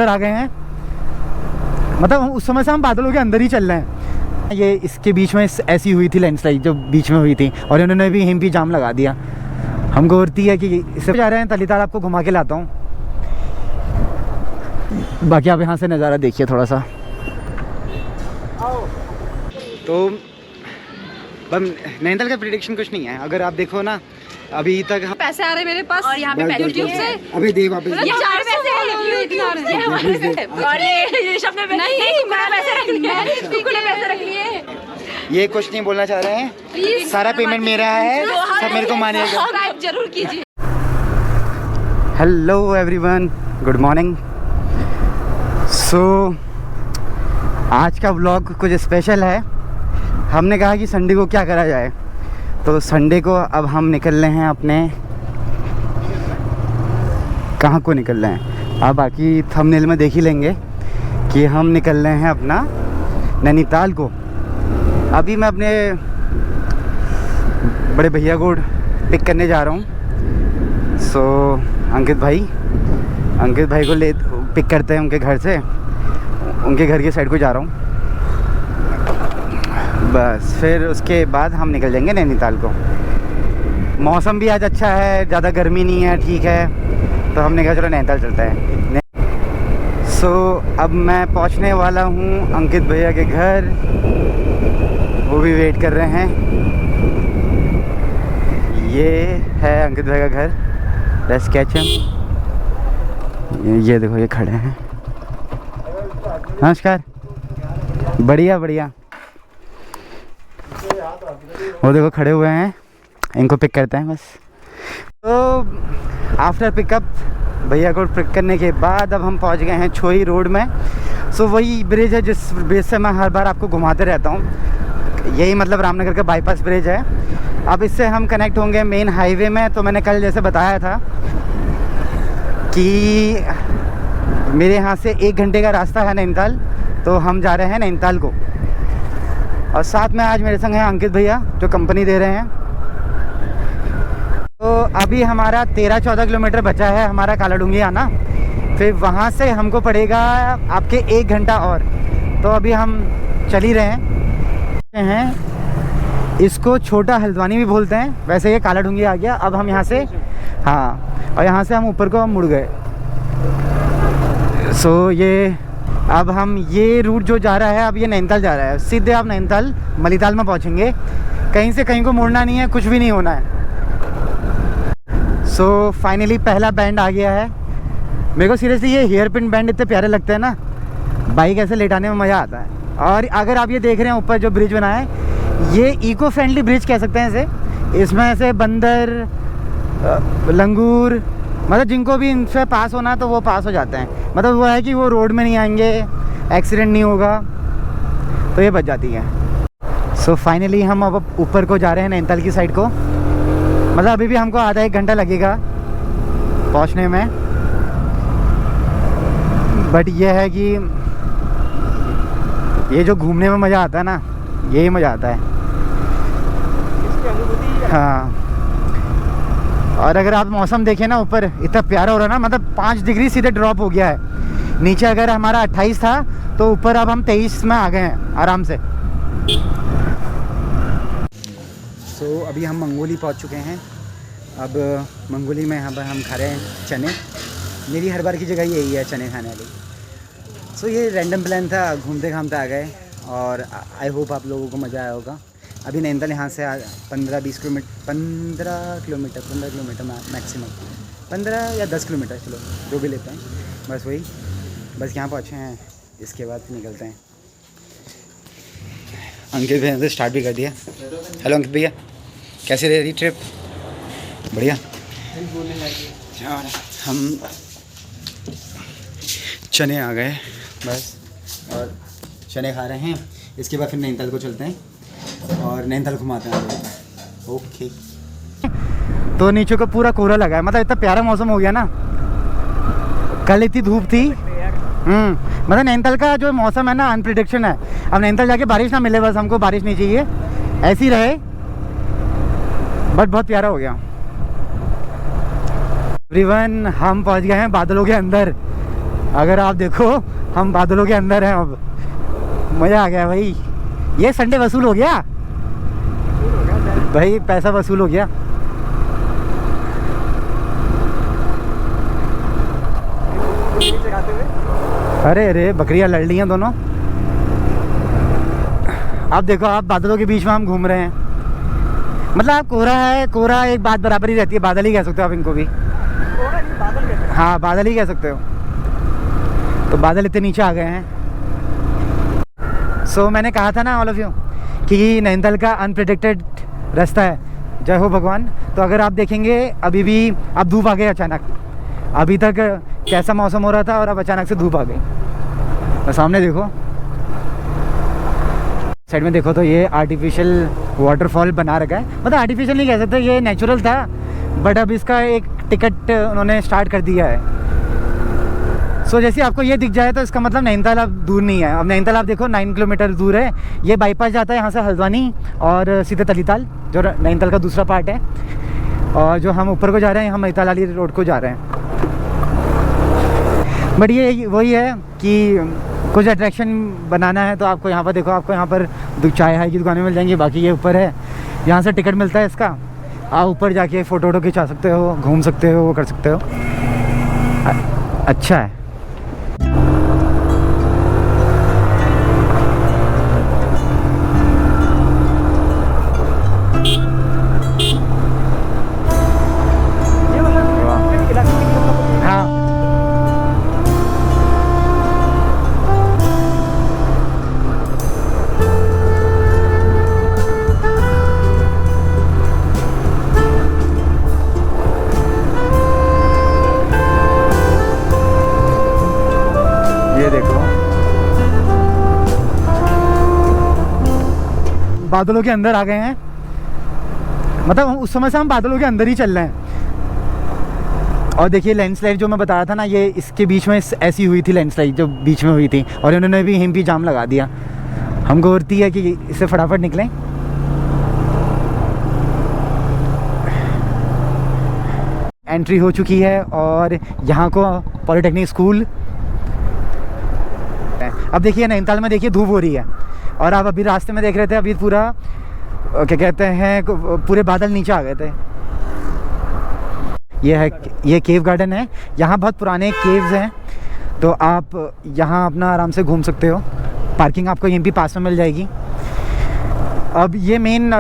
आ गए हैं, मतलब उस समय से हम बादलों के अंदर ही चल रहे हैं। ये इसके बीच में ऐसी हुई थी लैंडस्लाइड जो बीच में हुई थी, और इन्होंने भी यहीं भी जाम लगा दिया। हमको होती है कि इससे जा रहे हैं तलीताल, आपको घुमा के लाता हूँ। बाकी आप यहाँ से नज़ारा देखिए थोड़ा सा। तो नैनीताल का प्रेडिक्शन कुछ नहीं है, अगर आप देखो ना अभी तक पैसे आ रहे मेरे पास और यहाँ पे यूट्यूब से अभी दे वापस और ये शब्द में नहीं पैसे रख लिए। ये कुछ नहीं बोलना चाह रहे हैं, सारा पेमेंट मेरा है, सब मेरे को मानिएगा। जरूर कीजिए। Hello everyone, good morning. So आज का व्लॉग कुछ स्पेशल है। हमने कहा कि संडे को क्या करा जाए, तो संडे को अब हम निकल रहे हैं अपने, कहाँ को निकल रहे हैं आप बाकी थंबनेल में देख ही लेंगे कि हम निकल रहे हैं अपना नैनीताल को। अभी मैं अपने बड़े भैया को पिक करने जा रहा हूँ। सो अंकित भाई को ले पिक करते हैं उनके घर से, उनके घर की साइड को जा रहा हूँ। बस फिर उसके बाद हम निकल जाएंगे नैनीताल को। मौसम भी आज अच्छा है, ज़्यादा गर्मी नहीं है, ठीक है, तो हमने कहा चलो नैनीताल चलते हैं। सो अब मैं पहुंचने वाला हूं अंकित भैया के घर, वो भी वेट कर रहे हैं। ये है अंकित भैया का घर, लेट्स कैच हिम। ये देखो ये खड़े हैं। नमस्कार। बढ़िया। वो देखो खड़े हुए हैं, इनको पिक करते हैं बस। तो आफ्टर पिकअप भैया को पिक करने के बाद अब हम पहुंच गए हैं छोई रोड में। सो वही ब्रिज है जिस ब्रिज से मैं हर बार आपको घुमाते रहता हूँ। यही मतलब रामनगर का बाईपास ब्रिज है। अब इससे हम कनेक्ट होंगे मेन हाईवे में। तो मैंने कल जैसे बताया था कि मेरे यहाँ से 1 घंटे का रास्ता है नैनीताल, तो हम जा रहे हैं नैनीताल को। और साथ में आज मेरे संग हैं अंकित भैया जो कंपनी दे रहे हैं। तो अभी हमारा 13-14 किलोमीटर बचा है हमारा कालाडूंगी आना, फिर वहाँ से हमको पड़ेगा आपके 1 घंटा और। तो अभी हम चल ही रहे हैं। इसको छोटा हल्द्वानी भी बोलते हैं, वैसे ये कालाडूंगी आ गया। अब हम यहाँ से, हाँ, और यहाँ से हम ऊपर को मुड़ गए। सो ये अब हम ये रूट जो जा रहा है, अब ये नैनीताल जा रहा है। सीधे आप नैनीताल मलीताल में पहुंचेंगे, कहीं से कहीं को मुड़ना नहीं है, कुछ भी नहीं होना है। सो फाइनली पहला बैंड आ गया है। मेरे को सीरियसली ये हेयर पिन बैंड इतने प्यारे लगते हैं ना, बाइक ऐसे लेटाने में मज़ा आता है। और अगर आप ये देख रहे हैं ऊपर जो ब्रिज बना है, ये इको फ्रेंडली ब्रिज कह सकते हैं इसे। इसमें ऐसे बंदर, लंगूर, मतलब जिनको भी इनसे पास होना तो वो पास हो जाते हैं। मतलब वो है कि वो रोड में नहीं आएंगे, एक्सीडेंट नहीं होगा, तो ये बच जाती है। सो फाइनली हम अब ऊपर को जा रहे हैं नैनीताल की साइड को। मतलब अभी भी हमको आधा 1 घंटा लगेगा पहुंचने में। बट ये है कि ये जो घूमने में मज़ा आता है ना, यही मज़ा आता है। हाँ, और अगर आप मौसम देखें ना, ऊपर इतना प्यारा हो रहा है ना, मतलब 5 डिग्री सीधे ड्रॉप हो गया है। नीचे अगर हमारा 28 था तो ऊपर अब हम 23 में आ गए हैं आराम से। सो अभी हम मंगोली पहुंच चुके हैं। अब मंगोली में यहाँ पर हम खा रहे हैं चने। मेरी हर बार की जगह यही है चने खाने वाली। सो ये रैंडम प्लान था, घूमते घामते आ गए, और आई होप आप लोगों को मज़ा आया होगा। अभी नैनीताल यहाँ से 15 किलोमीटर मैक्सिमम, 15 या 10 किलोमीटर, चलो जो भी लेते हैं, बस वही, बस यहाँ पहुँचे हैं। इसके बाद निकलते हैं। अंकित भैया ने स्टार्ट भी कर दिया। हेलो अंकित भैया, कैसे रह रही ट्रिप? बढ़िया। हम चने आ गए बस, और चने खा रहे हैं। इसके बाद फिर नैनीताल को चलते हैं और नैनीताल घुमाते हैं। ओके। तो नीचे को पूरा कोहरा लगा है, मतलब इतना प्यारा मौसम हो गया ना। कल इतनी धूप थी। मतलब नैनीताल का जो मौसम है ना, अनप्रिडिक्शन है। अब नैनीताल जाके बारिश ना मिले, बस हमको बारिश नहीं चाहिए, ऐसी रहे, बट बहुत प्यारा हो गया। एवरीवन, हम पहुंच गए हैं बादलों के अंदर। अगर आप देखो हम बादलों के अंदर हैं अब, मज़ा आ गया भाई। ये संडे वसूल हो गया भाई, पैसा वसूल हो गया। अरे अरे बकरियां लड़ ली हैं दोनों। अब देखो आप बादलों के बीच में हम घूम रहे हैं, मतलब आप कोहरा है, कोहरा एक बात बराबर ही रहती है, बादल ही कह सकते हो आप इनको भी। हाँ बादल ही कह सकते हो। तो बादल इतने नीचे आ गए हैं। सो मैंने कहा था ना ऑल ऑफ यू कि नैनीताल का अनप्रेडिक्टेड रास्ता है, जय हो भगवान। तो अगर आप देखेंगे अभी भी अब धूप आ गई अचानक, अभी तक कैसा मौसम हो रहा था और अब अचानक से धूप आ गई। तो सामने देखो, साइड में देखो तो ये आर्टिफिशियल वाटरफॉल बना रखा है, मतलब आर्टिफिशियल नहीं कह सकते, ये नेचुरल था, बट अब इसका एक टिकट उन्होंने स्टार्ट कर दिया है। सो जैसे आपको ये दिख जाए तो इसका मतलब नैनीताल अब दूर नहीं है। अब नैनीताल आप देखो 9 किलोमीटर दूर है। ये बाईपास जाता है यहाँ से हल्द्वानी और सीधे तलीताल, जो नैनीताल का दूसरा पार्ट है। और जो हम ऊपर को जा रहे हैं, हम नैनीताल वाली रोड को जा रहे हैं। बट ये वही है कि कुछ अट्रैक्शन बनाना है तो आपको यहाँ पर देखो, आपको यहाँ पर चाय हाई की दुकानें मिल जाएंगी। बाकी ये ऊपर है, यहाँ से टिकट मिलता है इसका, आप ऊपर जाके फ़ोटो वोटो खिंचा सकते हो, घूम सकते हो, वो कर सकते हो। अच्छा है। ये देखो बादलों के अंदर आ गए हैं, मतलब उस समय से हम बादलों के अंदर ही चल रहे हैं। और देखिए लैंडस्लाइड जो मैं बता रहा था ना, ये इसके बीच में ऐसी हुई थी लैंडस्लाइड, जो बीच में हुई थी, और इन्होंने भी हिम्पी जाम लगा दिया। हमको होती है कि इससे फटाफट निकलें। एंट्री हो चुकी है और यहाँ को पॉलिटेक्निक स्कूल। अब देखिए नैनीताल में देखिए धूप हो रही है और आप अभी रास्ते में देख रहे थे, अभी पूरा क्या कहते हैं, पूरे बादल नीचे आ गए थे। ये केव गार्डन है, यहाँ बहुत पुराने केव्स हैं, तो आप यहाँ अपना आराम से घूम सकते हो। पार्किंग आपको यहीं भी पास में मिल जाएगी। अब ये मेन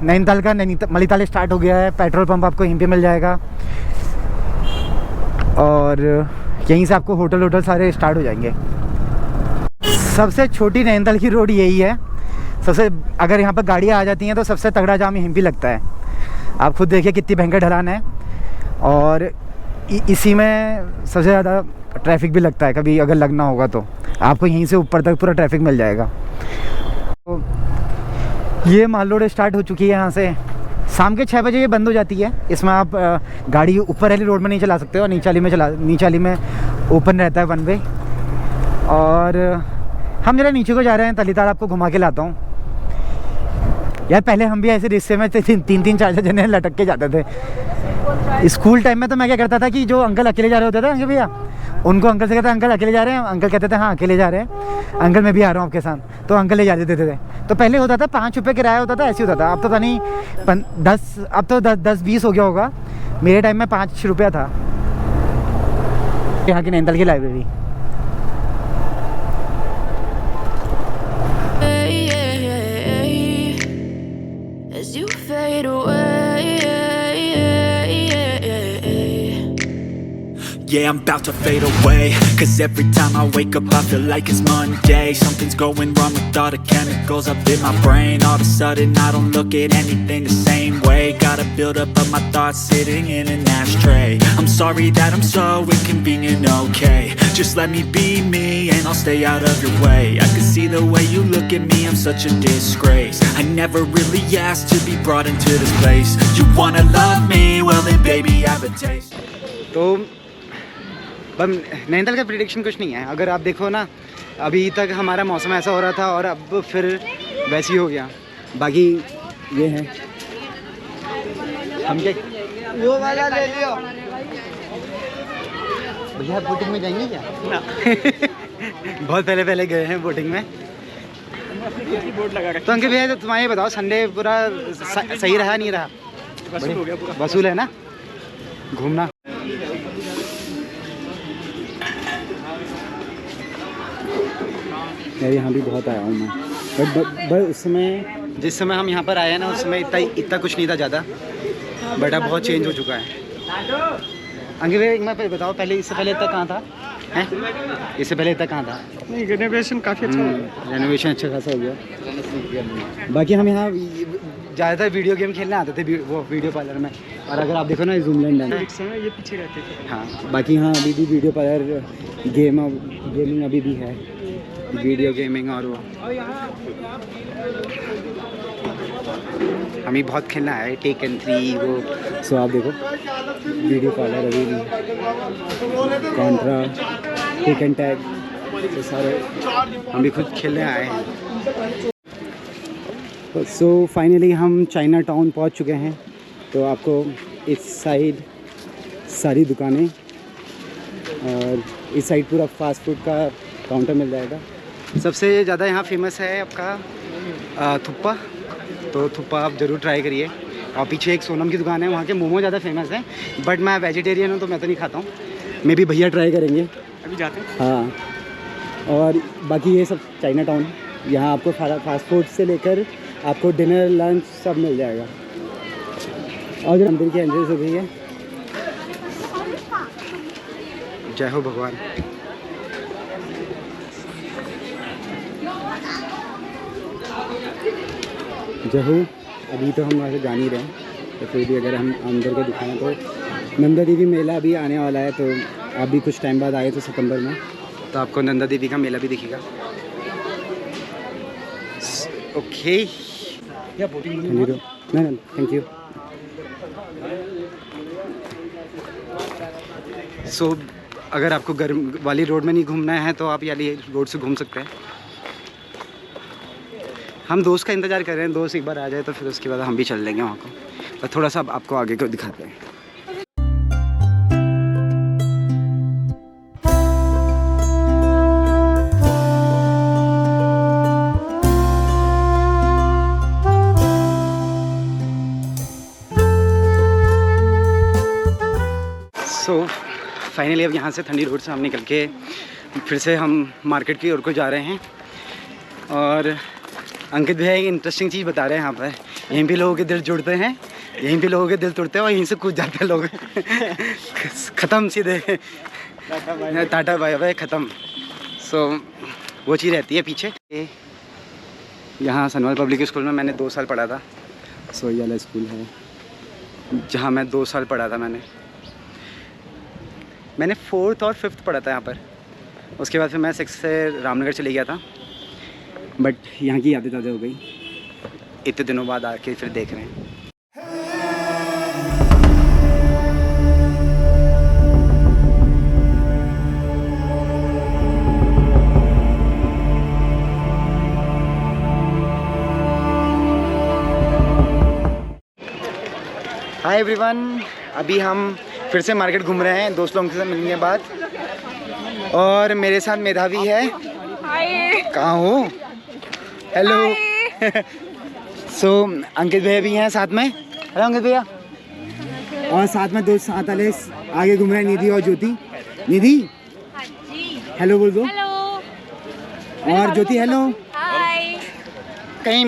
नैनीताल का मलीताल स्टार्ट हो गया है। पेट्रोल पंप आपको यहीं पे मिल जाएगा और यहीं से आपको होटल सारे स्टार्ट हो जाएंगे। सबसे छोटी नैनीताल की रोड यही है। सबसे अगर यहाँ पर गाड़ियाँ आ जाती हैं तो सबसे तगड़ा जाम यहीं भी लगता है। आप खुद देखिए कितनी भयंकर ढलान है और इसी में सबसे ज़्यादा ट्रैफिक भी लगता है। कभी अगर लगना होगा तो आपको यहीं से ऊपर तक पूरा ट्रैफिक मिल जाएगा। तो ये माल रोड स्टार्ट हो चुकी है। यहाँ से शाम के 6 बजे ये बंद हो जाती है। इसमें आप गाड़ी ऊपर वाली रोड में नहीं चला सकते हो, नीचे वाली में ओपन रहता है वन वे। और हम जरा नीचे को जा रहे हैं, तलीताल आपको घुमा के लाता हूँ। यार पहले हम भी ऐसे रिश्ते में 3-3 4 जने लटक के जाते थे। स्कूल टाइम में तो मैं क्या करता था कि जो अंकल अकेले जा रहे होते थे अंकल भैया, उनको अंकल से कहते अंकल अकेले जा रहे हैं, अंकल कहते थे हाँ अकेले जा रहे हैं अंकल, मैं भी आ रहा हूँ आपके साथ। तो अंकल ले जा देते थे। तो पहले होता था 5 रुपये किराया होता था, ऐसे होता था। अब तो नहीं 10, अब तो 10-20 हो गया होगा। मेरे टाइम में 5 रुपया था। यहाँ की नैनीताल की library. Yeah, I'm about to fade away, 'cause every time I wake up I feel like it's Monday. Something's going wrong with all the chemicals up in my brain. All of a sudden I don't look at anything the same way. Gotta build up of my thoughts sitting in an ashtray. I'm sorry that I'm so inconvenient, okay. Just let me be me and I'll stay out of your way. I can see the way you look at me, I'm such a disgrace. I never really asked to be brought into this place. You wanna love me? Well then baby I have a taste. तो नैनीताल का prediction कुछ नहीं है। अगर आप देखो ना, अभी तक हमारा मौसम ऐसा हो रहा था और अब फिर वैसे ही हो गया। बाकी ये है, हम क्या वो वाला ले लियो। भैया बोटिंग में जाएंगे क्या? ना बहुत पहले गए हैं बोटिंग में। बोर्ड लगा तो अंकित भैया, तो तुम्हारे बताओ संडे पूरा सही रहा नहीं रहा? वसूल हो गया पूरा। वसूल है ना घूमना। यार यहाँ भी बहुत आया हूँ मैं, बट उस समय जिस समय हम यहाँ पर आए हैं ना, उस समय इतना कुछ नहीं था ज़्यादा, बट अब बहुत चेंज हो चुका है। अंकित भैया एक मैं बताओ, पहले इससे पहले इतना कहाँ था हैं? इससे पहले इतना कहाँ था? नहीं, रेनोवेशन काफ़ी अच्छा हो गया। रेनोवेशन अच्छा खासा हो गया। बाकी हम यहाँ ज़्यादातर वीडियो गेम खेलने आते थे वो वीडियो पार्लर में, और अगर आप देखो ना जूमलैंड है, एक समय ये पीछे रहते थे। हाँ बाकी हाँ अभी भी वीडियो पार्लर गेमिंग अभी भी है, वीडियो गेमिंग। और वो हमें बहुत खेलना है टेकन 3 वो। सो आप देखो वीडियो पार्लर अभी भी, कॉन्ट्रा, टेकन टैग, तो सारे हम भी खुद खेलने आए हैं। सो फाइनली हम चाइना टाउन पहुँच चुके हैं। तो आपको इस साइड सारी दुकानें और इस साइड पूरा फास्ट फूड का काउंटर मिल जाएगा। सबसे ज़्यादा यहाँ फेमस है आपका थुप्पा, तो थुप्पा आप ज़रूर ट्राई करिए। और पीछे एक सोनम की दुकान है, वहाँ के मोमो ज़्यादा फेमस है, बट मैं वेजिटेरियन हूँ तो मैं तो नहीं खाता हूँ। मे भी भैया ट्राई करेंगे अभी जाते हैं। हाँ, और बाकी ये सब चाइना टाउन, यहाँ आपको फास्ट फूड से लेकर आपको डिनर लंच सब मिल जाएगा। और जो मंदिर की एंट्रेंस हो गई है, जय हो भगवान। जय हो। अभी तो हम वहाँ से जान ही रहे हैं, तो फिर भी अगर हम अंदर को दिखाएं तो नंदा देवी मेला भी आने वाला है। तो आप भी कुछ टाइम बाद आए तो सितंबर में, तो आपको नंदा देवी का मेला भी दिखेगा। ओके, या बोटिंग नहीं, थैंक यू। सो अगर आपको गर्म वाली रोड में नहीं घूमना है तो आप वाली रोड से घूम सकते हैं। हम दोस्त का इंतज़ार कर रहे हैं, दोस्त एक बार आ जाए तो फिर उसके बाद हम भी चल लेंगे वहाँ को। और थोड़ा सा आपको आगे को दिखाते हैं। सो फाइनली अब यहाँ से ठंडी रोड से हम निकल के फिर से हम मार्केट की ओर को जा रहे हैं। और अंकित भैया एक इंटरेस्टिंग चीज़ बता रहे हैं, यहाँ पर यहीं भी लोगों के दिल जुड़ते हैं, यहीं भी लोगों के दिल टूटते हैं और यहीं से कूद जाते हैं लोग। ख़त्म सीधे, टाटा बाय बाय ख़त्म। सो वो चीज़ रहती है पीछे। यहाँ सनवाल पब्लिक स्कूल में मैंने 2 साल पढ़ा था। सो ये वाला स्कूल है जहाँ मैं 2 साल पढ़ा था। मैंने 4th और 5th पढ़ा था यहाँ पर। उसके बाद फिर मैं 6th से रामनगर चले गया था, बट यहाँ की यादें ताज़ा हो गई इतने दिनों बाद आके फिर देख रहे हैं। हाय एवरीवन, अभी हम फिर से मार्केट घूम रहे हैं दोस्त लोगों से मिलने के बाद। और मेरे साथ मेधावी है। कहाँ हो? हेलो। सो अंकित भैया भी हैं साथ में। हेलो अंकित भैया। और साथ में दोस्त साथ वाले आगे घूम रहे हैं, निधि और ज्योति। निधि हेलो बोल दो। और ज्योति हेलो। कहीं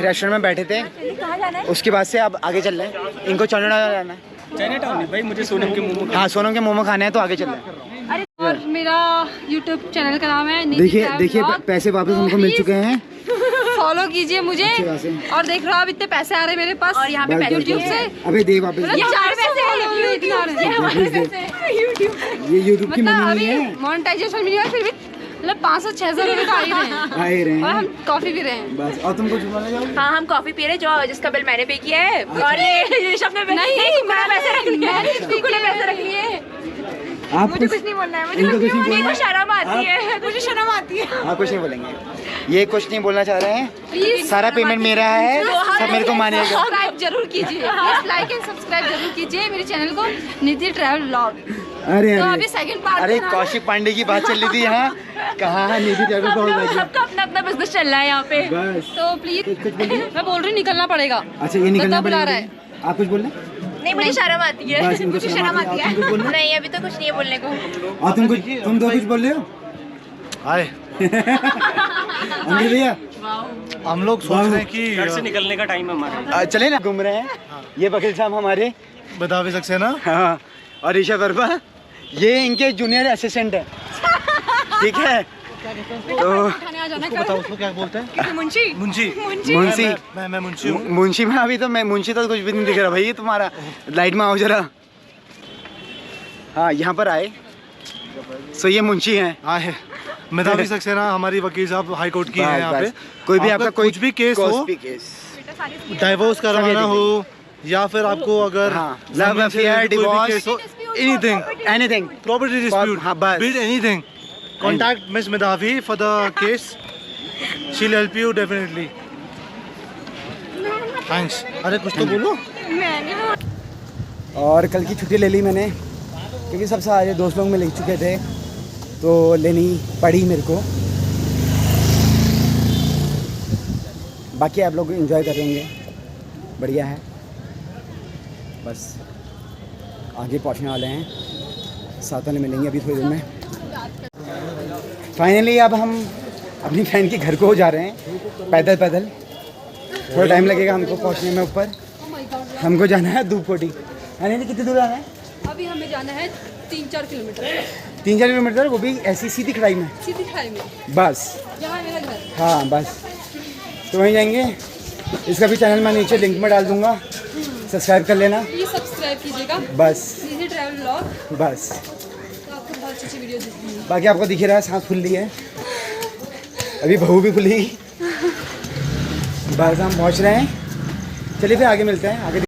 रेस्टोरेंट में बैठे थे, उसके बाद से अब आगे चल रहे हैं। इनको चाइना जाना है। चाइना टाउन नहीं भाई, मुझे सोनम के मोमो। हाँ सोनम के मोमो खाने हैं, तो आगे चल रहे हैं। और मेरा YouTube चैनल का नाम है देखिए पैसे वापस हमको मिल चुके हैं। फॉलो कीजिए मुझे। और देख रहा अब इतने पैसे आ रहे मेरे पास, और यहाँ पे YouTube से अबे दे वापस। ये 4 पैसे ये YouTube की मनी है। मोनेटाइजेशन मिली है, फिर भी मतलब 500-600 रुपए का आ ही रहे हैं। और हम कॉफी पी रहे हैं बस। और तुम कुछ बोलना चाहोगे? हाँ, हम कॉफी पी रहे जो जिसका बिल मैंने पे किया है। और ये ऋषभ ने नहीं, पैसे रख लिए। पैसे रख लिए। आप मुझे कुछ नहीं बोलना है, मुझे इनको कुछ नहीं बोलना मेरे को है? शर्म आती है, मुझे शर्म आती है। हाँ कुछ नहीं बोलेंगे, ये कुछ नहीं बोलना चाह रहे हैं। प्लीज सारा पेमेंट मेरा है, सब मेरे को मानिएगा। सब्सक्राइब जरूर कीजिए, प्लीज लाइक एंड सब्सक्राइब जरूर कीजिए मेरे चैनल को निधि ट्रैवल व्लॉग। अरे तो अभी सेकंड पार्ट अरे कौशिक पांडे की बात चल रही थी यहाँ, कहाँ है निधि ट्रैवल व्लॉग? सबका अपना अपना बिजनेस चल रहा है यहाँ पे। बस तो प्लीज कुछ बोलिए। मैं बोल रही हूँ निकलना पड़ेगा। अच्छा ये निकलना दत्ता बुला रहा पड़ेगा, आप कुछ बोल रहे हैं? नहीं, मुझे शर्म आती है, बस इनको मुझे शर्म आती आप कुछ बोल रहे है। हैं? नहीं, अभी तो कुछ नहीं है बोलने को। और तुम दो कुछ बोल रहे हो? हाय अंकित भैया हम लोग सोच रहे हैं कि घर से निकलने का टाइम है हमारा। चले ना, घूम रहे हैं। ये वकील साहब हमारे, बदावी सक्सेना। हाँ, और ऋषभ वर्मा ये इनके जूनियर असिस्टेंट है, ठीक है? तो उठाने आ जाना बताओ उसको क्या बोलते हैं? मुंशी मुंशी। मुंशी, मैं मुंशी हूँ। मुंशी में अभी तो मैं मुंशी तो कुछ भी नहीं दिख रहा भाई, तुम्हारा लाइट में आओ जरा। हाँ यहाँ पर आए, सो ये मुंशी हैं। आए मेधावी सक्सेना हमारी वकील साहब हाई कोर्ट की है यहाँ पे। कोई भी आपका कोई कुछ भी केस हो, डाइवोर्स करवाना हो या फिर आपको अगर हाँ, love affair, divorce, anything, anything, property dispute, हाँ, बस। बिड एनीथिंग, कॉन्टैक्ट मिस मेधावी for the case, she will help you definitely. Thanks. अरे कुछ तो बोलो। और कल की छुट्टी ले ली मैंने, क्योंकि सब सारे दोस्त लोग में ले चुके थे, तो लेनी पड़ी मेरे को। बाकी आप लोग एंजॉय करेंगे, बढ़िया है। बस आगे पहुंचने वाले हैं, साथ में मिलेंगे अभी थोड़ी देर में। फाइनली अब हम अपनी फ्रेंड के घर को जा रहे हैं, पैदल पैदल। थोड़ा टाइम लगेगा हमको पहुंचने में ऊपर। हमको जाना है धूप कोटी। नहीं, कितनी दूर आना है? अभी हमें जाना है 3-4 किलोमीटर, 3-4 किलोमीटर, वो भी ऐसी सीधी खड़ाई में, सीधी खाई में, बस। यहाँ है मेरा घर। हाँ बस, तो वहीं जाएंगे। इसका भी चैनल मैं नीचे लिंक में डाल दूंगा, सब्सक्राइब कर लेना। प्लीज सब्सक्राइब कीजिएगा, बस निधि ट्रैवल व्लॉग। बस, तो आपको बहुत अच्छी वीडियो दिखेगी। बाकी आपको दिख रहा है सांस फूल रही है, अभी बहू भी खुली। बस हम पहुँच रहे हैं, चलिए फिर आगे मिलते हैं आगे।